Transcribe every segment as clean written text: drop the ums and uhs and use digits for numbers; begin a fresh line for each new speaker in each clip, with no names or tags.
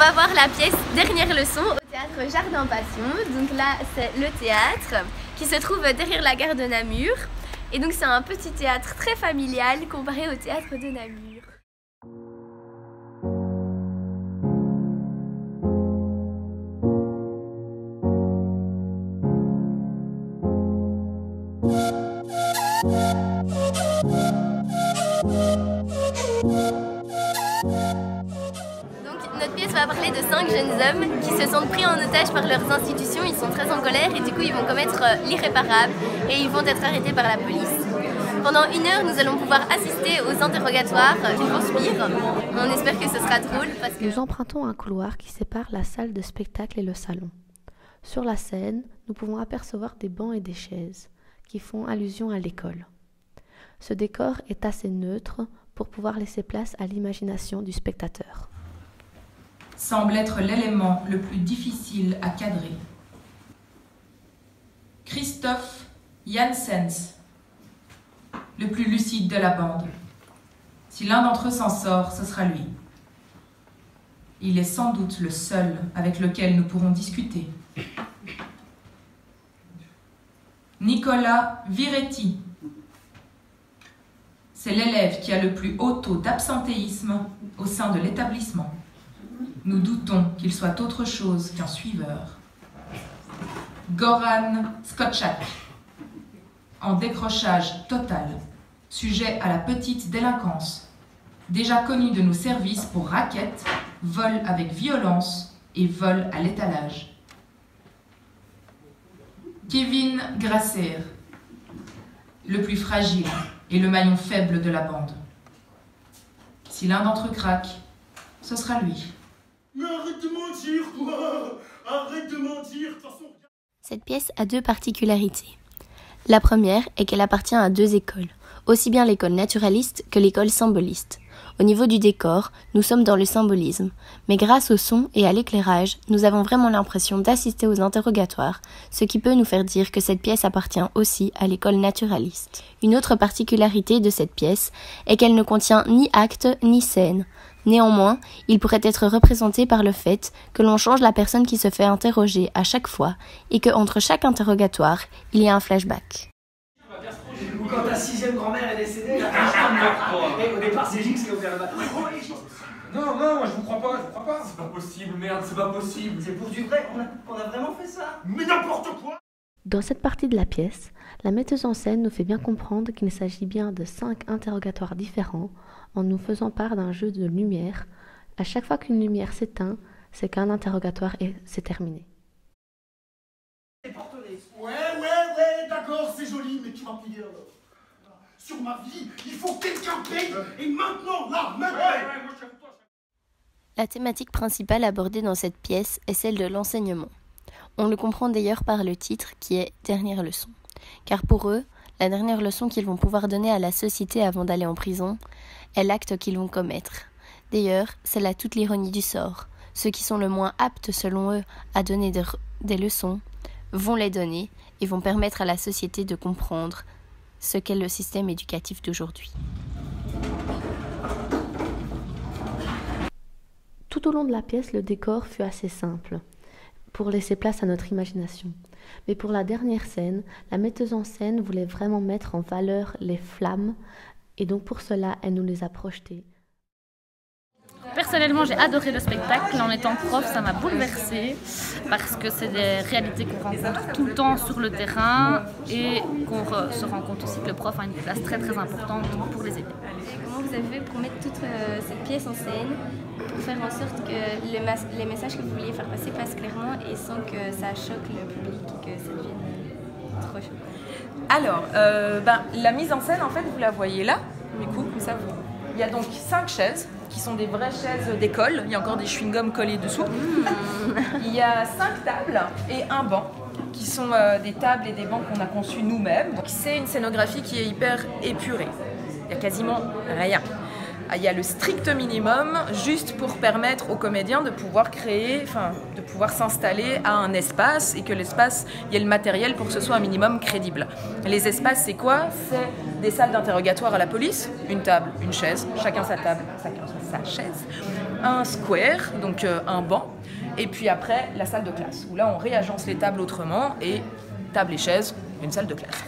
va voir la pièce Dernière leçon au théâtre Jardin Passion. Donc là, c'est le théâtre qui se trouve derrière la gare de Namur. Et donc c'est un petit théâtre très familial comparé au théâtre de Namur. Notre pièce va parler de 5 jeunes hommes qui se sentent pris en otage par leurs institutions. Ils sont très en colère et du coup ils vont commettre l'irréparable et ils vont être arrêtés par la police. Pendant 1 heure, nous allons pouvoir assister aux interrogatoires qu'ils vont subir. On espère que ce sera drôle parce que...
Nous empruntons un couloir qui sépare la salle de spectacle et le salon. Sur la scène, nous pouvons apercevoir des bancs et des chaises qui font allusion à l'école. Ce décor est assez neutre pour pouvoir laisser place à l'imagination du spectateur.
Semble être l'élément le plus difficile à cadrer. Christophe Janssens, le plus lucide de la bande. Si l'un d'entre eux s'en sort, ce sera lui. Il est sans doute le seul avec lequel nous pourrons discuter. Nicolas Viretti, c'est l'élève qui a le plus haut taux d'absentéisme au sein de l'établissement. Nous doutons qu'il soit autre chose qu'un suiveur. Goran Skotchak, en décrochage total, sujet à la petite délinquance, déjà connu de nos services pour racket, vol avec violence et vol à l'étalage. Kevin Grasser, le plus fragile et le maillon faible de la bande. Si l'un d'entre eux craque, ce sera lui.
Mais arrête de mentir, toi! Arrête de mentir, de toute façon...
Cette pièce a 2 particularités. La première est qu'elle appartient à 2 écoles, aussi bien l'école naturaliste que l'école symboliste. Au niveau du décor, nous sommes dans le symbolisme, mais grâce au son et à l'éclairage, nous avons vraiment l'impression d'assister aux interrogatoires, ce qui peut nous faire dire que cette pièce appartient aussi à l'école naturaliste. Une autre particularité de cette pièce est qu'elle ne contient ni acte ni scène. Néanmoins, il pourrait être représenté par le fait que l'on change la personne qui se fait interroger à chaque fois et que entre chaque interrogatoire, il y a un flashback.
Ou quand ta 6e grand-mère est décédée, au départ c'est Gix qui a ouvert le bâtiment.
Non, moi je vous crois pas,
C'est pas possible, merde, c'est pas possible.
C'est pour du vrai, on a vraiment fait ça.
Mais n'importe quoi!
Dans cette partie de la pièce, la metteuse en scène nous fait bien comprendre qu'il s'agit bien de 5 interrogatoires différents en nous faisant part d'un jeu de lumière. À chaque fois qu'une lumière s'éteint, c'est qu'un interrogatoire c'est terminé.
Ouais, d'accord, c'est joli, mais tu vas payer alors. Sur ma vie, il faut que quelqu'un paye, et maintenant, là, maintenant! Moi, je suis avec toi.
La thématique principale abordée dans cette pièce est celle de l'enseignement. On le comprend d'ailleurs par le titre qui est « Dernière leçon ». Car pour eux, la dernière leçon qu'ils vont pouvoir donner à la société avant d'aller en prison est l'acte qu'ils vont commettre. D'ailleurs, c'est là toute l'ironie du sort. Ceux qui sont le moins aptes, selon eux, à donner des leçons vont les donner et vont permettre à la société de comprendre ce qu'est le système éducatif d'aujourd'hui.
Tout au long de la pièce, le décor fut assez simple, pour laisser place à notre imagination. Mais pour la dernière scène, la metteuse en scène voulait vraiment mettre en valeur les flammes, et donc pour cela, elle nous les a projetées.
Personnellement, j'ai adoré le spectacle. En étant prof, ça m'a bouleversée parce que c'est des réalités qu'on rencontre tout le temps sur le terrain et qu'on se rend compte aussi que le prof a une place très très importante pour les élèves.
Comment vous avez fait pour mettre toute cette pièce en scène, pour faire en sorte que les messages que vous vouliez faire passer passent clairement et sans que ça choque le public et que ça devienne trop choquant?
Alors, la mise en scène, en fait, vous la voyez là. Du coup, comme ça, il y a donc 5 chaises qui sont des vraies chaises d'école. Il y a encore des chewing-gums collés dessous. Il y a 5 tables et un banc qui sont des tables et des bancs qu'on a conçus nous-mêmes. Donc c'est une scénographie qui est hyper épurée. Il n'y a quasiment rien. Il y a le strict minimum juste pour permettre aux comédiens de pouvoir créer, de pouvoir s'installer à un espace et que l'espace, il y ait le matériel pour que ce soit un minimum crédible. Les espaces, c'est quoi? C'est des salles d'interrogatoire à la police, une table, une chaise, chacun sa table, chacun sa chaise. un square, donc un banc, et puis après la salle de classe, où là on réagence les tables autrement, et table et chaise, une salle de classe.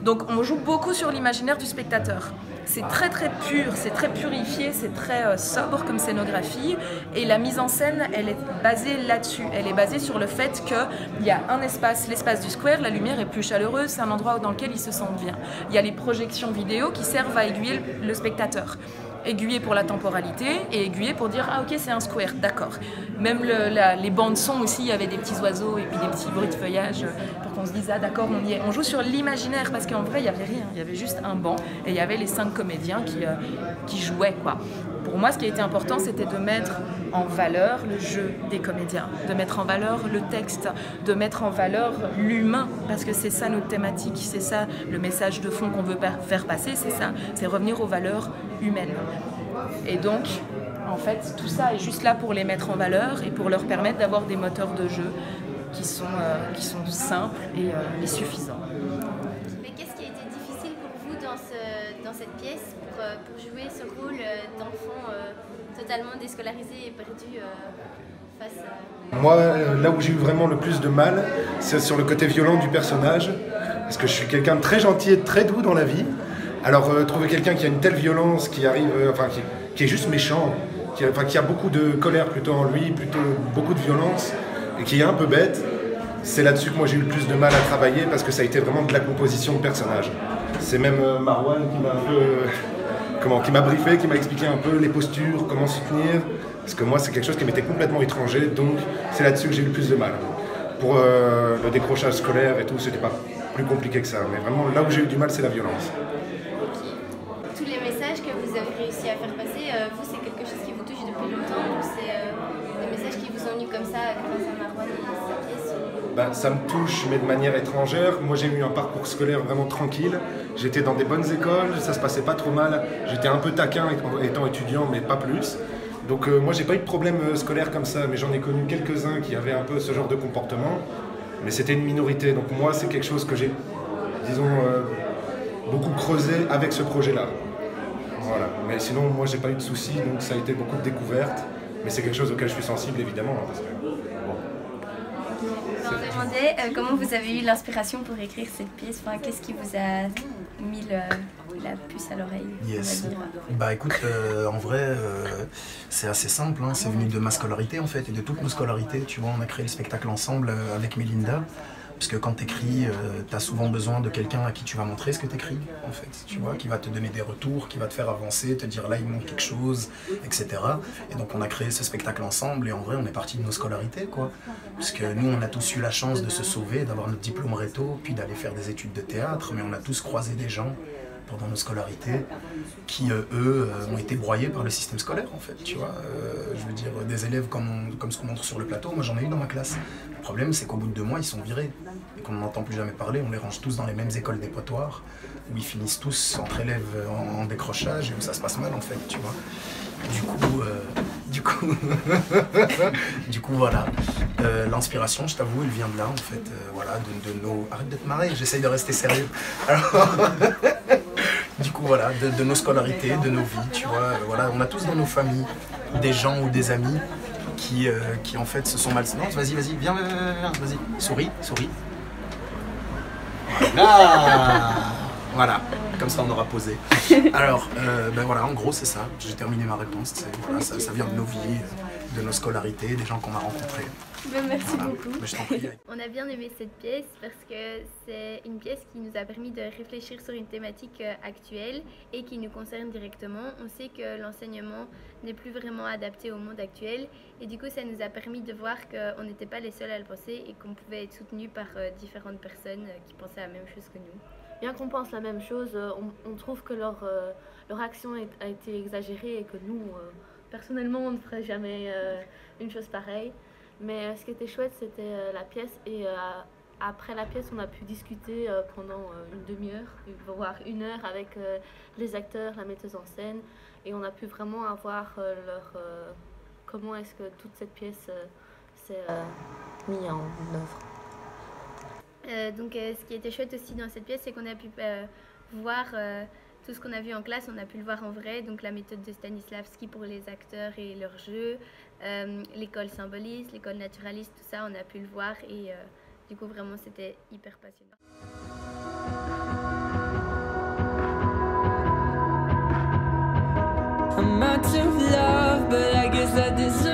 Donc on joue beaucoup sur l'imaginaire du spectateur. C'est très pur, c'est très purifié, c'est très sobre comme scénographie, et la mise en scène, elle est basée là-dessus. Elle est basée sur le fait qu'il y a un espace, l'espace du square, la lumière est plus chaleureuse, c'est un endroit dans lequel ils se sentent bien. Il y a les projections vidéo qui servent à aiguiller le spectateur. Aiguillé pour la temporalité et aiguillé pour dire ah ok c'est un square, d'accord. Même les bandes son aussi, il y avait des petits oiseaux et puis des petits bruits de feuillage pour qu'on se dise ah d'accord on y est. On joue sur l'imaginaire parce qu'en vrai il n'y avait rien, il y avait juste un banc et il y avait les 5 comédiens qui jouaient quoi. Pour moi ce qui a été important c'était de mettre en valeur le jeu des comédiens, de mettre en valeur le texte, de mettre en valeur l'humain parce que c'est ça notre thématique, c'est ça le message de fond qu'on veut faire passer, c'est ça, c'est revenir aux valeurs humaines. Et donc, en fait, tout ça est juste là pour les mettre en valeur et pour leur permettre d'avoir des moteurs de jeu qui sont simples et suffisants.
Mais qu'est-ce qui a été difficile pour vous dans cette pièce pour jouer ce rôle d'enfant totalement déscolarisé et perdu face à...
Moi, là où j'ai eu vraiment le plus de mal, c'est sur le côté violent du personnage, parce que je suis quelqu'un de très gentil et de très doux dans la vie. Alors trouver quelqu'un qui a une telle violence, qui arrive, qui est juste méchant, qui a beaucoup de colère plutôt en lui, plutôt beaucoup de violence, et qui est un peu bête, c'est là-dessus que moi j'ai eu le plus de mal à travailler, parce que ça a été vraiment de la composition de personnage. C'est même Marwan qui m'a un peu, qui m'a briefé, qui m'a expliqué un peu les postures, comment se tenir, parce que moi c'est quelque chose qui m'était complètement étranger, donc c'est là-dessus que j'ai eu le plus de mal. Pour le décrochage scolaire et tout, c'était pas plus compliqué que ça, mais vraiment là où j'ai eu du mal c'est la violence.
Tous les messages que vous avez réussi à faire passer, vous c'est quelque chose qui vous touche depuis longtemps ou c'est des messages qui vous sont venus comme ça grâce à Marwan et sa pièce
Ça me touche, mais de manière étrangère. Moi, j'ai eu un parcours scolaire vraiment tranquille. J'étais dans des bonnes écoles, ça se passait pas trop mal. J'étais un peu taquin étant étudiant, mais pas plus. Donc moi, j'ai pas eu de problème scolaire comme ça, mais j'en ai connu quelques-uns qui avaient un peu ce genre de comportement. Mais c'était une minorité. Donc moi, c'est quelque chose que j'ai, disons, beaucoup creusé avec ce projet-là. Voilà. Mais sinon, moi, j'ai pas eu de soucis, donc ça a été beaucoup de découvertes. Mais c'est quelque chose auquel je suis sensible, évidemment. Parce que,
On me demandait comment vous avez eu l'inspiration pour écrire cette pièce, enfin, qu'est-ce qui vous a mis la puce à l'oreille?
Yes. Bah écoute, en vrai, c'est assez simple, hein. C'est venu de ma scolarité en fait, et de toutes nos scolarités. Tu vois, on a créé le spectacle ensemble avec Mélinda. Parce que quand tu écris, tu as souvent besoin de quelqu'un à qui tu vas montrer ce que tu écris, en fait, tu vois, qui va te donner des retours, qui va te faire avancer, te dire là il manque quelque chose, etc. Et donc on a créé ce spectacle ensemble et en vrai on est parti de nos scolarités, quoi. Parce que nous on a tous eu la chance de se sauver, d'avoir notre diplôme réto, puis d'aller faire des études de théâtre, mais on a tous croisé des gens pendant nos scolarités qui, eux, ont été broyés par le système scolaire, en fait, tu vois. Je veux dire, des élèves comme ce qu'on montre sur le plateau, moi j'en ai eu dans ma classe. Le problème, c'est qu'au bout de 2 mois, ils sont virés et qu'on n'entend plus jamais parler. On les range tous dans les mêmes écoles dépotoirs, où ils finissent tous entre élèves en décrochage et où ça se passe mal, en fait, tu vois. Du coup, voilà. L'inspiration, je t'avoue, elle vient de là, en fait. Voilà, de nos... Arrête de te marrer, j'essaye de rester sérieux. Alors... Du coup, voilà, de nos scolarités, de nos vies, tu vois. Voilà, on a tous dans nos familles des gens ou des amis qui en fait, se sont mal... Non, vas-y, viens, vas-y. Souris. Voilà, comme ça on aura posé. Alors, ben voilà, en gros c'est ça, j'ai terminé ma réponse, voilà, ça vient de nos vies, de nos scolarités, des gens qu'on a rencontrés.
Merci
voilà.
beaucoup.
Mais je t'en prie.
On a bien aimé cette pièce parce que c'est une pièce qui nous a permis de réfléchir sur une thématique actuelle et qui nous concerne directement. On sait que l'enseignement n'est plus vraiment adapté au monde actuel et du coup ça nous a permis de voir qu'on n'était pas les seuls à le penser et qu'on pouvait être soutenus par différentes personnes qui pensaient la même chose que nous.
Bien qu'on pense la même chose, on trouve que leur action a été exagérée et que nous, personnellement, on ne ferait jamais une chose pareille. Mais ce qui était chouette, c'était la pièce et après la pièce, on a pu discuter pendant une demi-heure, voire 1 heure avec les acteurs, la metteuse en scène et on a pu vraiment avoir comment est-ce que toute cette pièce s'est mise en œuvre.
Donc ce qui était chouette aussi dans cette pièce, c'est qu'on a pu voir tout ce qu'on a vu en classe, on a pu le voir en vrai. Donc la méthode de Stanislavski pour les acteurs et leurs jeux, l'école symboliste, l'école naturaliste, tout ça, on a pu le voir et du coup vraiment c'était hyper passionnant.
I'm out of love, but I guess I deserve